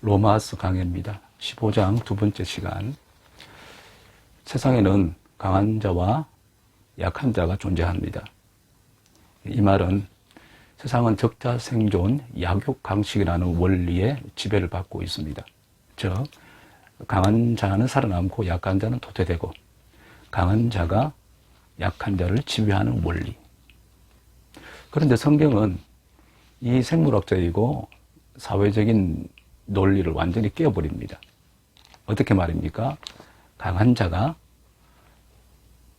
로마서 강해입니다. 15장 두 번째 시간. 세상에는 강한 자와 약한 자가 존재합니다. 이 말은 세상은 적자 생존, 약육강식이라는 원리에 지배를 받고 있습니다. 즉, 강한 자는 살아남고 약한 자는 도태되고, 강한 자가 약한 자를 지배하는 원리. 그런데 성경은 이 생물학적이고 사회적인 논리를 완전히 깨어버립니다. 어떻게 말입니까? 강한 자가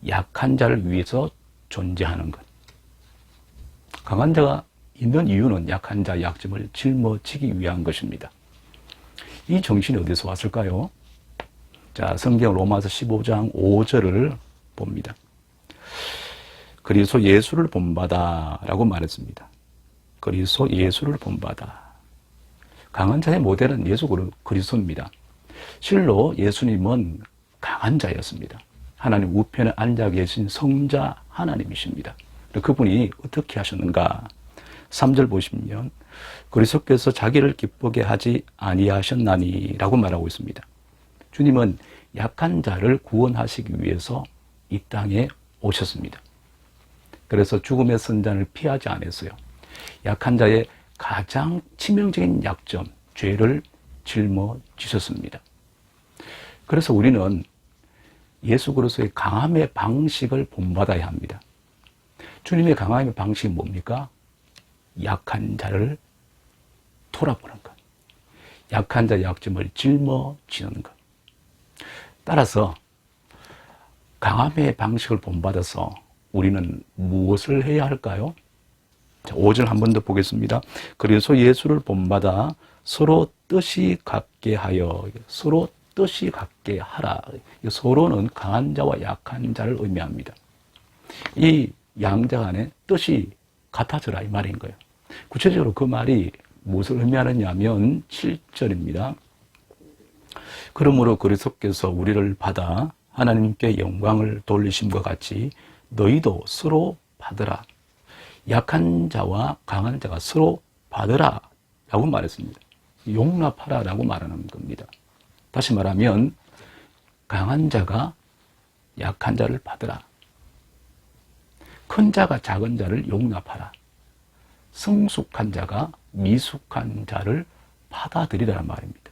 약한 자를 위해서 존재하는 것. 강한 자가 있는 이유는 약한 자의 약점을 짊어지기 위한 것입니다. 이 정신이 어디서 왔을까요? 자, 성경 로마서 15장 5절을 봅니다. 그리스도 예수를 본받아 라고 말했습니다. 그리스도 예수를 본받아. 강한 자의 모델은 예수 그리스도입니다. 실로 예수님은 강한 자였습니다. 하나님 우편에 앉아 계신 성자 하나님이십니다. 그분이 어떻게 하셨는가? 3절 보시면 그리스도께서 자기를 기쁘게 하지 아니하셨나니 라고 말하고 있습니다. 주님은 약한 자를 구원하시기 위해서 이 땅에 오셨습니다. 그래서 죽음의 선잔을 피하지 않았어요. 약한 자의 가장 치명적인 약점, 죄를 짊어지셨습니다. 그래서 우리는 예수 그리스도의 강함의 방식을 본받아야 합니다. 주님의 강함의 방식이 뭡니까? 약한 자를 돌아보는 것. 약한 자의 약점을 짊어지는 것. 따라서 강함의 방식을 본받아서 우리는 무엇을 해야 할까요? 자, 5절 한 번 더 보겠습니다. 그래서 예수를 본받아 서로 뜻이 같게 하여, 서로 뜻이 같게 하라. 서로는 강한 자와 약한 자를 의미합니다. 이 양자 간의 뜻이 같아져라 이 말인 거예요. 구체적으로 그 말이 무엇을 의미하느냐 하면 7절입니다. 그러므로 그리스도께서 우리를 받아 하나님께 영광을 돌리심과 같이 너희도 서로 받으라. 약한 자와 강한 자가 서로 받으라 라고 말했습니다. 용납하라 라고 말하는 겁니다. 다시 말하면 강한 자가 약한 자를 받으라. 큰 자가 작은 자를 용납하라. 성숙한 자가 미숙한 자를 받아들이라는 말입니다.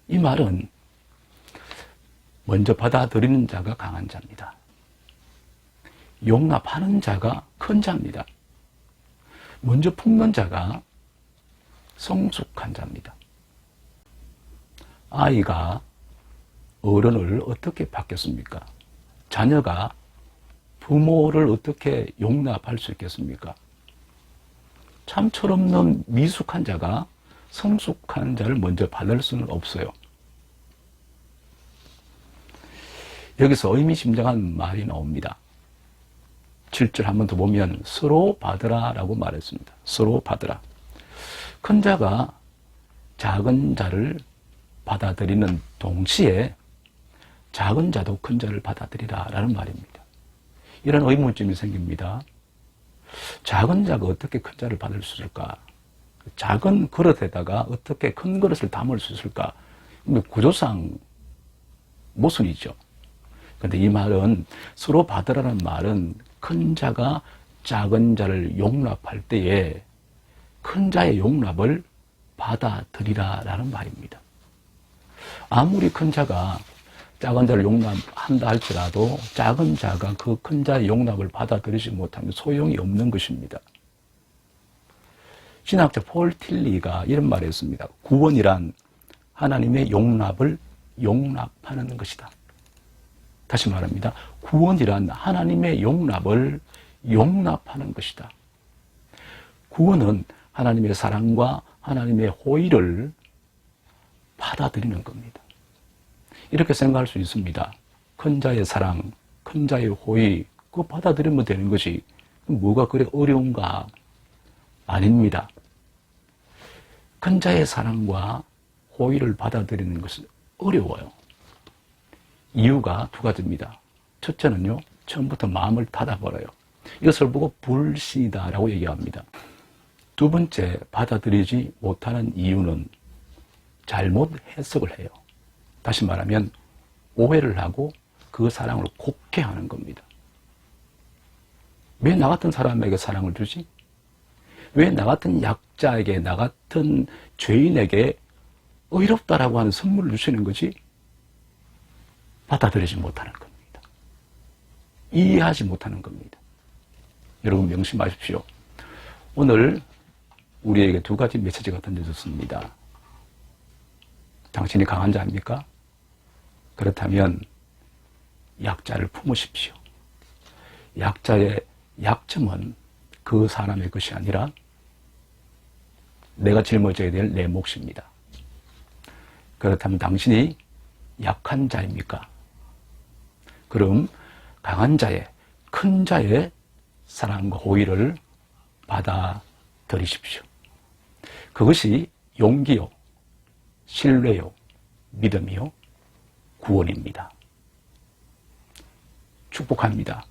이 말은 먼저 받아들이는 자가 강한 자입니다. 용납하는 자가 큰 자입니다. 먼저 품는 자가 성숙한 자입니다. 아이가 어른을 어떻게 받겠습니까? 자녀가 부모를 어떻게 용납할 수 있겠습니까? 참 철없는 미숙한 자가 성숙한 자를 먼저 받을 수는 없어요. 여기서 의미심장한 말이 나옵니다. 7절 한 번 더 보면 서로 받으라 라고 말했습니다. 서로 받으라. 큰 자가 작은 자를 받아들이는 동시에 작은 자도 큰 자를 받아들이라 라는 말입니다. 이런 의문점이 생깁니다. 작은 자가 어떻게 큰 자를 받을 수 있을까? 작은 그릇에다가 어떻게 큰 그릇을 담을 수 있을까? 구조상 모순이죠. 그런데 이 말은 서로 받으라는 말은 큰 자가 작은 자를 용납할 때에 큰 자의 용납을 받아들이라 라는 말입니다. 아무리 큰 자가 작은 자를 용납한다 할지라도 작은 자가 그 큰 자의 용납을 받아들이지 못하면 소용이 없는 것입니다. 신학자 폴 틸리가 이런 말을 했습니다. 구원이란 하나님의 용납을 용납하는 것이다. 다시 말합니다. 구원이란 하나님의 용납을 용납하는 것이다. 구원은 하나님의 사랑과 하나님의 호의를 받아들이는 겁니다. 이렇게 생각할 수 있습니다. 큰 자의 사랑, 큰 자의 호의, 그거 받아들이면 되는 것이 뭐가 그래 어려운가? 아닙니다. 큰 자의 사랑과 호의를 받아들이는 것은 어려워요. 이유가 두 가지입니다. 첫째는요, 처음부터 마음을 닫아버려요. 이것을 보고 불신이다라고 얘기합니다. 두 번째, 받아들이지 못하는 이유는 잘못 해석을 해요. 다시 말하면 오해를 하고 그 사랑을 곡해하는 겁니다. 왜 나 같은 사람에게 사랑을 주지? 왜 나 같은 약자에게, 나 같은 죄인에게 의롭다라고 하는 선물을 주시는 거지? 받아들이지 못하는 겁니다. 이해하지 못하는 겁니다. 여러분 명심하십시오. 오늘 우리에게 두 가지 메시지가 던져졌습니다. 당신이 강한 자입니까? 그렇다면 약자를 품으십시오. 약자의 약점은 그 사람의 것이 아니라 내가 짊어져야 될 내 몫입니다. 그렇다면 당신이 약한 자입니까? 그럼 강한 자의, 큰 자의 사랑과 호의를 받아들이십시오. 그것이 용기요, 신뢰요, 믿음이요, 구원입니다. 축복합니다.